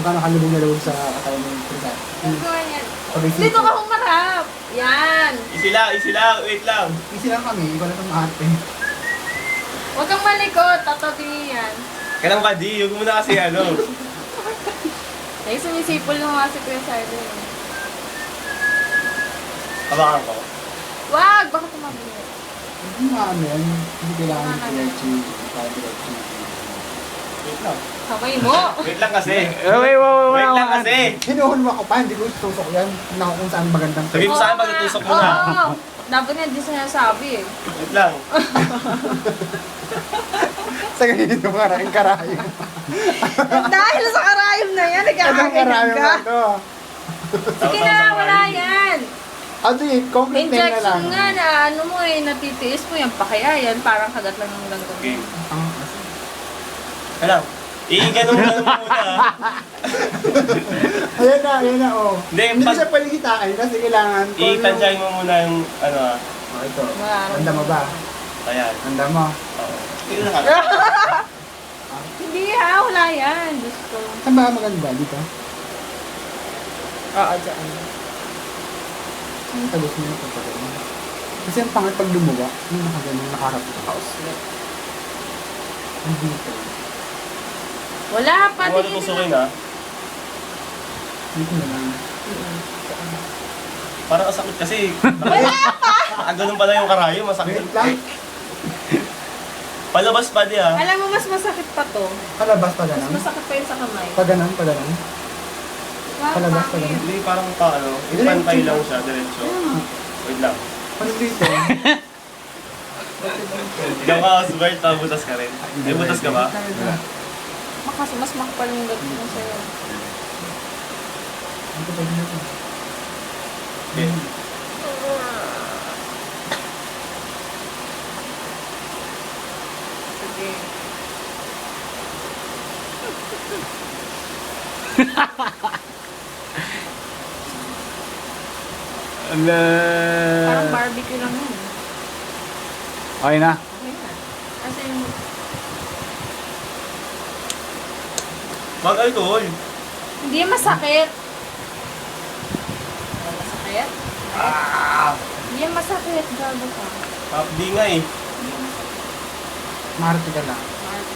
ka nakalubog na loob sa katawan ng prisa. Dito ka humarap. Yan. Easy lang, wait lang. Easy lang kami, ikaw na itong ate. Huwag kang malikot, tatabi yan. Kailang ka, di. Huwag mo na kasi ano. Ay, sumisipol na nga si Kuya Sardo. Habakan ko. Wag! Baka tumamili. Hindi maano yan, hindi kailangan ng diretso. Wait lang. Kamay mo! Wait lang kasi. Wait Wait lang kasi. Hinuhulma ko pa, hindi ko tusok yan. Naku kung saan magandang Sabi mo sa akin, pagtutusok mo na. Oo. Dapat nga di sinasabi eh. Wait lang. Sa ganyan yung maraming karayom. Dahil sa karayom na yan, Anong nagkakakinig karayom ka. na to? Sige na, wala yan. Adi, complete name na lang. Injection nga na ano mo eh, natitiis mo yan. Pakaya yan, parang kagat lang ng langgam. Okay. Ang Alam. Ganun mo muna. Ayan na, oh. Hindi, Hindi ko pag- siya pwede kitain kasi kailangan ko Itansyahin mo muna yung ano ah. Oh, ito. Wala. Handa mo ba? Ayan. Handa mo? Oo. Tingnan na ka. Hindi ha, wala yan. Diyos ko. Saan ba maganda? Dito? Oo, dyan. Ang tagos mo yung pagpagano. Kasi ang pangit pag lumuwa, yung nakagano, nakaharap ka. Kauslit. Ang dito. Wala pa. Kung ano tusukin ah. Dito na lang. Parang kasakit kasi. Wala pa! Ganun pala yung karayo, masakit. Wait lang. Palabas pa di ah. Alam mo, mas masakit pa to. Palabas pa Mas ganun. masakit pa yun sa kamay. Pa ganun, pa ganun. Wow, Palabas pa bakit? ganun. Hindi, parang pa ano. Pantay lang siya, diretso. Wait lang. Ano dito? Ikaw ka, Osbert, butas ka rin. May butas ka ba? Kasi mas makapal yung gat mo sa'yo. Dito pa dito. Okay. Sige. Parang barbecue lang yun. Okay na. Okay na. Kasi yung... Mag-alcohol. Hindi yan masakit. Masakit? Hindi yan masakit. Gago ka. Di nga eh. Marati ka lang.